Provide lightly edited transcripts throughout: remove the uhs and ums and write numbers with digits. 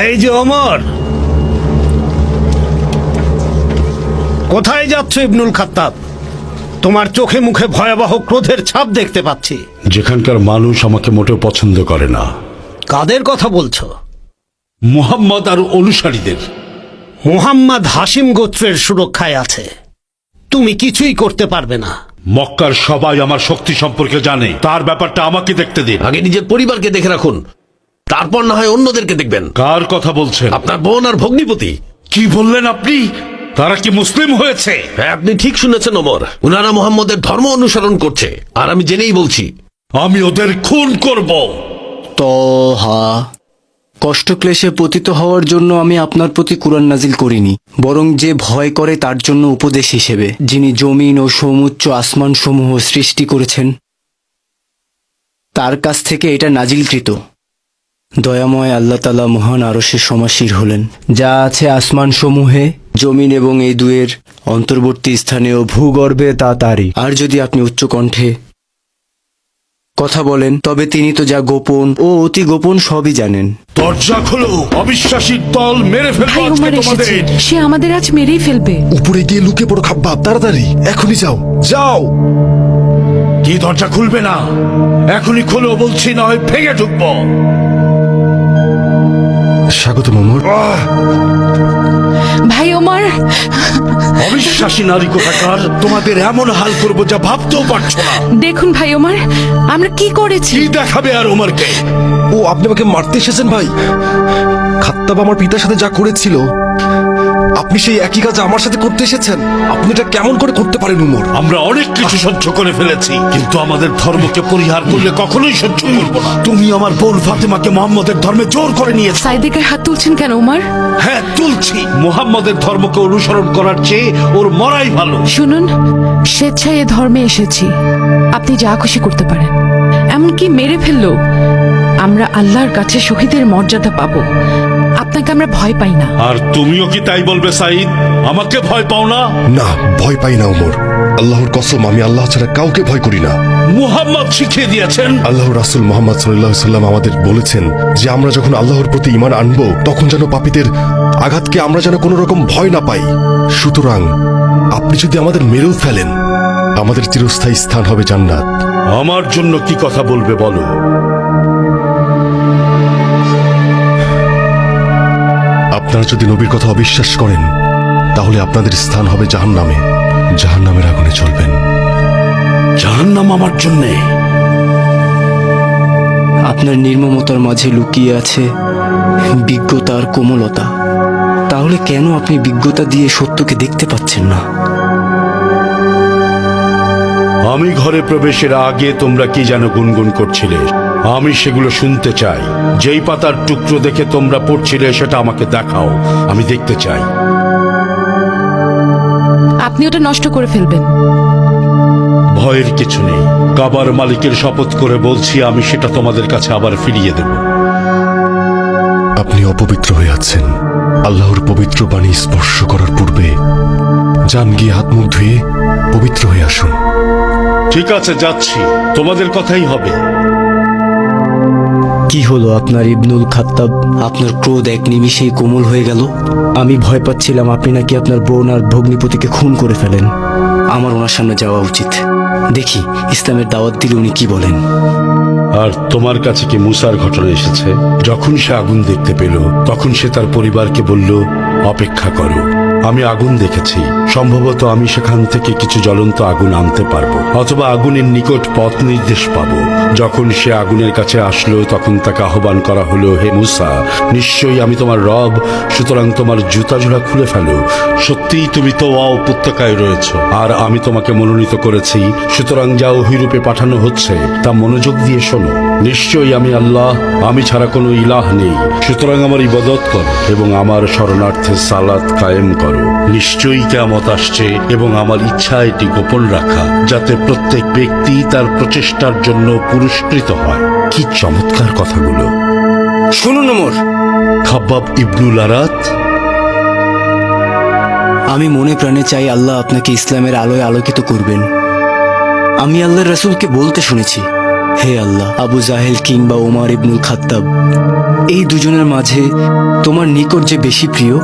এই যে ওমর, কোথায় যাচ্ছ ইবনুল খাত্তাব? তোমার চোখে মুখে ভয়াবহ ক্রোধের ছাপ দেখতে পাচ্ছি। যেখানকার মানুষ আমাকে মোটেও পছন্দ করে না। কাদের কথা বলছো? মুহাম্মদ আর অনুসারীদের। মুহাম্মদ হাশিম গোত্রের সুরক্ষায় আছে, তুমি কিছুই করতে পারবে না। মক্কার সবাই আমার শক্তি সম্পর্কে জানে, তার ব্যাপারটা আমাকে দেখতে দিন। আগে নিজের পরিবারকে দেখে রাখুন, তারপর না হয় অন্যদেরকে দেখবেন। কার কথা বলছেন? আপনার বোন আর ভগ্নিপতি। কি বললেন আপনি? তারা কি মুসলিম হয়েছে? হ্যাঁ, আপনি ঠিক শুনেছেন ওমর। উনারা মোহাম্মদের ধর্ম অনুসরণ করছে, আর আমি জেনেই বলছি। আমি ওদের খুন করব। তহা, কষ্ট ক্লেশে পতিত হওয়ার জন্য আমি আপনার প্রতি কুরআন নাজিল করিনি, বরং যে ভয় করে তার জন্য উপদেশ হিসেবে, যিনি জমিন ও সমুচ্চ আসমান সমূহ সৃষ্টি করেছেন, তার কাছ থেকে এটা নাজিলকৃত। দয়াময় আল্লাহ তাআলা মহান আরশে সমাসীর হলেন। যা আছে আসমান সমূহে, জমিন এবং এই দুয়ের অন্তর্বর্তী স্থানীয় ভূগর্ভে তা তারই। আর যদি আপনি উচ্চ কণ্ঠে কথা বলেন, তবে তিনি তো যা গোপন ও অতি গোপন সবই জানেন। দরজা খোলো, অবিশ্বাসী দল, মেরে ফেলবো ভাই আজকে ওমর এসেছে, তোমাদের। সে আমাদের আজ মেরেই ফেলবে। উপরে গিয়ে লুকে পড়ো খাব্বাব, তাড়াতাড়ি এখনই যাও, যাও। কি দরজা খুলবে না? এখনই খোলো বলছি, না হয় ভেঙে ঢুকবো। স্বাগত ওমর। ভাই ওমর, অবিশ্বাসী নারী কোথাকার, তোমাদের এমন হাল করবো যা ভাবতেও পারছো না। দেখুন ভাই ওমর, আমরা কি করেছি। কি দেখাবে আর ওমরকে? ও, আপনি আমাকে মারতে এসেছেন ভাই? খাত্তাব আমার পিতার সাথে যা করেছিল, আপনি সেই একই কাজ আমার সাথে করতে এসেছেন? আপনি এটা কেমন করে করতে পারেন ওমর? আমরা অনেক কিছু সহ্য করে ফেলেছি, কিন্তু আমাদের ধর্মকে পরিহার করলে কখনোই সহ্য করবো না। তুমি আমার বোন ফাতেমাকে মোহাম্মদের ধর্মে জোর করে নিয়েছো। সাইদের গায়ে হাত তুলছেন কেন ওমর? হ্যাঁ, তুলছি। মুহাম্মদের ধর্মকে অনুসরণ করার চেয়ে ওর মরাই ভালো। শুনুন, স্বেচ্ছায় এ ধর্মে এসেছি, আপনি যা খুশি করতে পারেন, এমনকি মেরে ফেললো আমরা আল্লাহর কাছে শহীদের মর্যাদা পাবো। আপনাকে আমরা ভয় পাই না। আর তুমিও কি তাই বলবে সাঈদ? আমাকে ভয় পাও না? না, ভয় পাই না ওমর। আল্লাহর কসম, আমি আল্লাহ ছাড়া কাউকে ভয় করি না। মুহাম্মদ শিখিয়ে দিয়েছেন। আল্লাহ রাসূল মুহাম্মদ সাল্লাল্লাহু আলাইহি সাল্লাম আমাদের বলেছেন যে আমরা যখন আল্লাহর প্রতি ঈমান আনবো, তখন যেন পাপীদের আঘাতকে আমরা যেন কোনো রকম ভয় না পাই। সুতরাং আপনি যদি আমাদের মেরেও ফেলেন, আমাদের চিরস্থায়ী স্থান হবে জান্নাত। আমার জন্য কি কথা বলবে বলো? আপনারা যদি নবীর কথা অবিশ্বাস করেন, তাহলে আপনাদের স্থান হবে জাহান্নামে। জাহান্নামের আগুনে চলবেন। জাহান্নাম আমার জন্যে? আপনার নির্মমতার মাঝে লুকিয়ে আছে বিজ্ঞতা আর কোমলতা। তাহলে কেন আপনি বিজ্ঞতা দিয়ে সত্যকে দেখতে পাচ্ছেন না? আমি ঘরে প্রবেশের আগে তোমরা কি যেন গুনগুন করছিলে, আমি সেগুলো শুনতে চাই। যেই পাতার টুকরো দেখে তোমরা পড়ছিলে সেটা আমাকে দেখাও, আমি দেখতে চাই। আপনি ওটা নষ্ট করে ফেলবেন। ভয়ের কিছু নেই। কাবার মালিকের শপথ করে বলছি, আমি সেটা তোমাদের কাছে আবার ফিরিয়ে দেব। আপনি অপবিত্র হয়ে আছেন। আল্লাহর পবিত্র বাণী স্পর্শ করার পূর্বে যান, গিয়ে হাত মুখ ধুয়ে পবিত্র হয়ে আসুন। ঠিক আছে, যাচ্ছি। তোমাদের কথাই হবে। কি হলো আপনার ইবনুল খাত্তাব? আপনার ক্রোধ এক নিমিষেই কোমল হয়ে গেল। আমি ভয় পাচ্ছিলাম আপনি নাকি আপনার বোন আর ভগ্নিপতিকে খুন করে ফেলেন। আমার ওনার সামনে যাওয়া উচিত, দেখি ইসলামের দাওয়াত দিলে উনি কি বলেন। আর তোমার কাছে কি মুসার ঘটনা এসেছে? যখন সে আগুন দেখতে পেল, তখন সে তার পরিবারকে বলল, অপেক্ষা করো, আমি আগুন দেখেছি। সম্ভবত আমি সেখান থেকে কিছু জ্বলন্ত আগুন আনতে পারবো, অথবা আগুনের নিকট পথ নির্দেশ পাবো। যখন সে আগুনের কাছে আসলো, তখন তাকে আহ্বান করা হলো, হে মুসা, নিশ্চয়ই আমি তোমার রব, সুতরাং তোমার জুতা জোড়া খুলে ফেলো। সত্যিই তুমি তো উপত্যকায় রয়েছ, আর আমি তোমাকে মনোনীত করেছি। সুতরাং যা ওহীরূপে পাঠানো হচ্ছে তা মনোযোগ দিয়ে শোনো। নিশ্চয়ই আমি আল্লাহ, আমি ছাড়া কোনো ইলাহ নেই। সুতরাং আমার ইবাদত করো এবং আমার শরণার্থে সালাত কায়েম করো। নিশ্চয়ই কিয়ামত আসছে এবং আমার ইচ্ছা এটি গোপন রাখা, যাতে প্রত্যেক ব্যক্তি তার প্রচেষ্টার জন্য পুরস্কৃত হয়। কি চমৎকার কথাগুলো! শুনুন ওমর, খাব্বাব ইবনুল আরাত, আমি মনে প্রাণে চাই আল্লাহ আপনাকে ইসলামের আলোয় আলোকিত করবেন। আমি আল্লাহর রাসূলকে বলতে শুনেছি, হে আল্লাহ, আবু জাহেল কিংবা ওমর ইবনুল খাত্তাব, এই দুজনের মাঝে তোমার নিকট যে বেশি প্রিয়,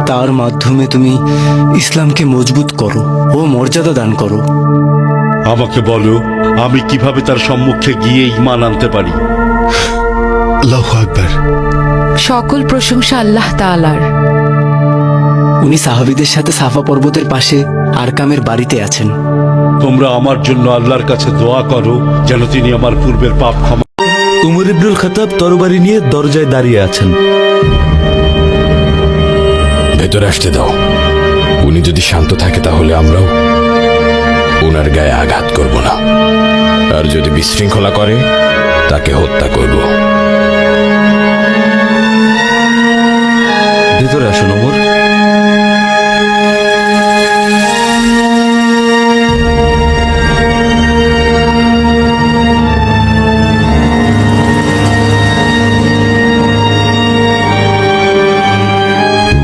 তার মাধ্যমে তুমি ইসলামকে মজবুত করো ও মর্যাদা দান করো। আমাকে বলো, আমি কিভাবে তার সম্মুখে গিয়ে ঈমান আনতে পারি? আল্লাহু আকবার। সকল প্রশংসা আল্লাহ তাআলার। উনি সাহাবীদের সাথে সাফা পর্বতের পাশে আরকামের বাড়িতে আছেন। তোমরা আমার জন্য আল্লাহর কাছে দোয়া করো যেন তিনি আমার পূর্বের পাপ ক্ষমা। উমর ইবনুল খাত্তাব তরবারি নিয়ে দরজায় দাঁড়িয়ে আছেন। ভেতরে আসতে দাও। উনি যদি শান্ত থাকে তাহলে আমরাও ওনার গায়ে আঘাত করব না, আর যদি বিশৃঙ্খলা করে তাকে হত্যা করব। ভেতরে আসুন ওমর।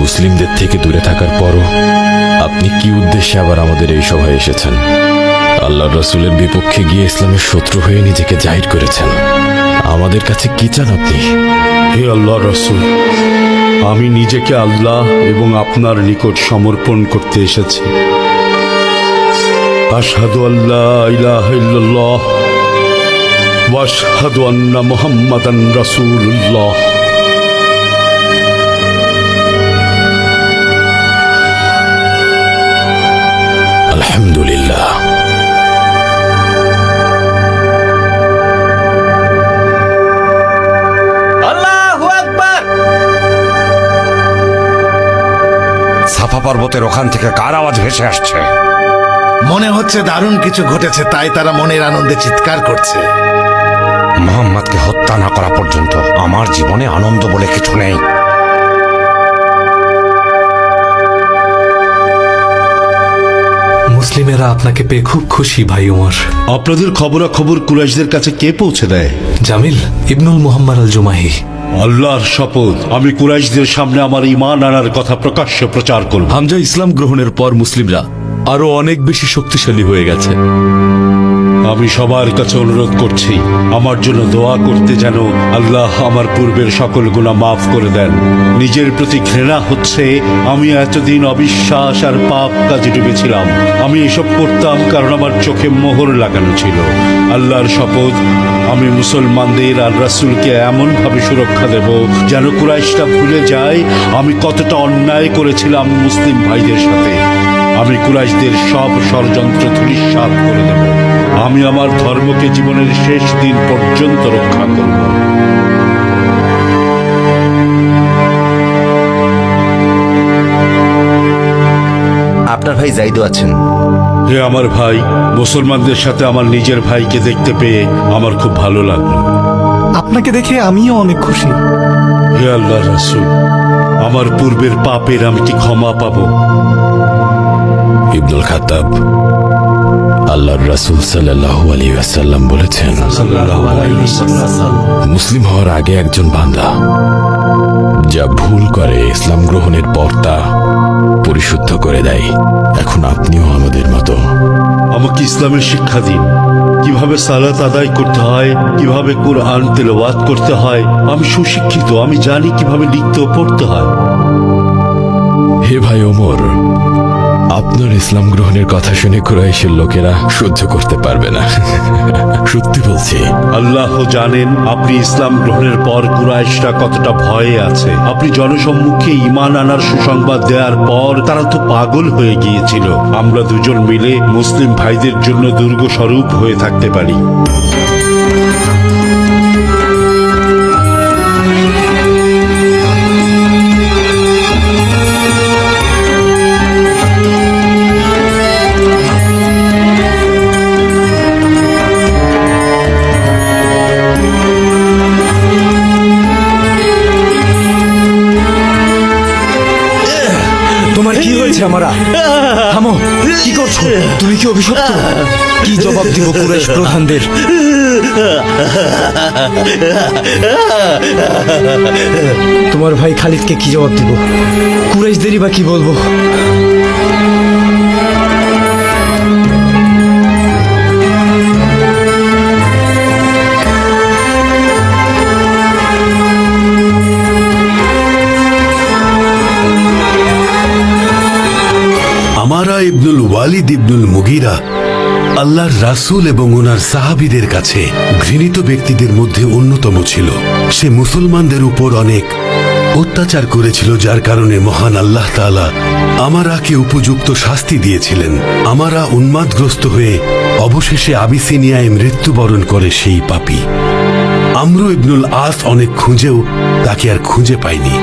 মুসলিমদের থেকে দূরে থাকার পরও আপনি কি উদ্দেশ্যে আবার আমাদের এই সভায় এসেছেন? আল্লাহ রসুলের বিপক্ষে গিয়ে ইসলামের শত্রু হয়ে নিজেকে জাহির করেছেন। আমাদের কাছে কি চান আপনি? হে আল্লাহ রসুল, আমি নিজেকে আল্লাহ এবং আপনার নিকট সমর্পণ করতে এসেছি। আশহাদু আল্লা ইলাহা ইল্লাল্লাহ ওয়া আশহাদু আন্না মুহাম্মাদান রাসূলুল্লাহ। আলহামদুলিল্লাহ। সাফা পর্বতের ওখান থেকে কার আওয়াজ ভেসে আসছে? মনে হচ্ছে দারুণ কিছু ঘটেছে, তাই তারা মনের আনন্দে চিৎকার করছে। মোহাম্মদকে হত্যা না করা পর্যন্ত আমার জীবনে আনন্দ বলে কিছু নেই। মুসলিমেরা আপনাকে পেয়ে খুব খুশি ভাই ওমর। আপনাদের খবরাখবর কুরাইশদের কাছে কে পৌঁছে দেয়? জামিল ইবনুল মুহাম্মদ আল জুমাহি। আল্লাহর শপথ, আমি কুরাইশদের সামনে আমার ঈমান আনার কথা প্রকাশ্যে প্রচার করব। হামজা ইসলাম গ্রহণের পর মুসলিমরা আরো অনেক বেশি শক্তিশালী হয়ে গেছে। আমি সবার কাছে অনুরোধ করছি, আমার জন্য দোয়া করতে যেন আল্লাহ আমার পূর্বের সকল গুনাহ মাফ করে দেন। নিজের প্রতি ঘৃণা হচ্ছে, আমি এতদিন অবিশ্বাস আর পাপ কাজে ডুবেছিলাম। আমি এসব করতাম কারণ আমার চোখে মোহর লাগানো ছিল। আল্লাহর শপথ, আমি মুসলমানদের আর রাসূলকে এমনভাবে সুরক্ষা দেব যেন কুরাইশরা ভুলে যায় আমি কতটা অন্যায় করেছিলাম মুসলিম ভাইদের সাথে। আমি কুরাইশদের সব ষড়যন্ত্র ধূলিসাৎ করে দেব। আমি আমার ধর্মকে জীবনের শেষ দিন পর্যন্ত রক্ষা করব। আপনার ভাই জাইদও আছেন। হে আমার ভাই, মুসলমানদের সাথে আমার নিজের ভাইকে দেখতে পেয়ে আমার খুব ভালো লাগলো। আপনাকে দেখে আমিও অনেক খুশি। হে আল্লাহ রাসূল, আমার পূর্বের পাপের আমি কি ক্ষমা পাবো? ইবনুল খাত্তাব, আল্লাহর রাসূল সাল্লাল্লাহু আলাইহি ওয়াসাল্লাম বলেছেন, মুসলিম হওয়ার আগে একজন বান্দা যা ভুল করে ইসলাম গ্রহণের পর তা পরিশুদ্ধ করে দেয়। এখন আপনিও আমাদের মতো। আমাকে ইসলামের শিক্ষা দিন, কিভাবে সালাত আদায় করতে হয়, কিভাবে কুরআন তেলাওয়াত করতে হয়। আমি সুশিক্ষিত, আমি জানি কিভাবে লিখতে ও পড়তে হয়। হে ভাই ওমর, আপনার ইসলাম গ্রহণের কথা শুনে কুরাইশের লোকেরা সহ্য করতে পারবে না। সত্যি বলছি। আল্লাহ জানেন আপনি ইসলাম গ্রহণের পর কুরাইশরা কতটা ভয়ে আছে। আপনি জনসম্মুখে ঈমান আনার সুসংবাদ দেওয়ার পর তারা তো পাগল হয়ে গিয়েছিল। আমরা দুজন মিলে মুসলিম ভাইদের জন্য দুর্গ স্বরূপ হয়ে থাকতে পারি। তোমার কি হয়েছে? আমারা থামো, কি করছো তুমি? কি অভিশপ্ত? কি জবাব দিব কুরাইশ প্রধানদের? তোমার ভাই খালিদকে কি জবাব দিব? কুরাইশদেরই বা কি বলবো? ওয়ালিদ ইবনুল মুগিরা আল্লাহর রাসূল এবং ওনার সাহাবীদের কাছে ঘৃণিত ব্যক্তিদের মধ্যে অন্যতম ছিল। সে মুসলমানদের উপর অনেক অত্যাচার করেছিল, যার কারণে মহান আল্লাহ তাআলা আমারাকে উপযুক্ত শাস্তি দিয়েছিলেন। আমারা উন্মাদগ্রস্ত হয়ে অবশেষে আবিসিনিয়ায় মৃত্যুবরণ করে সেই পাপী। আমরু ইবনুল আস অনেক খুঁজেও তাকে আর খুঁজে পায়নি।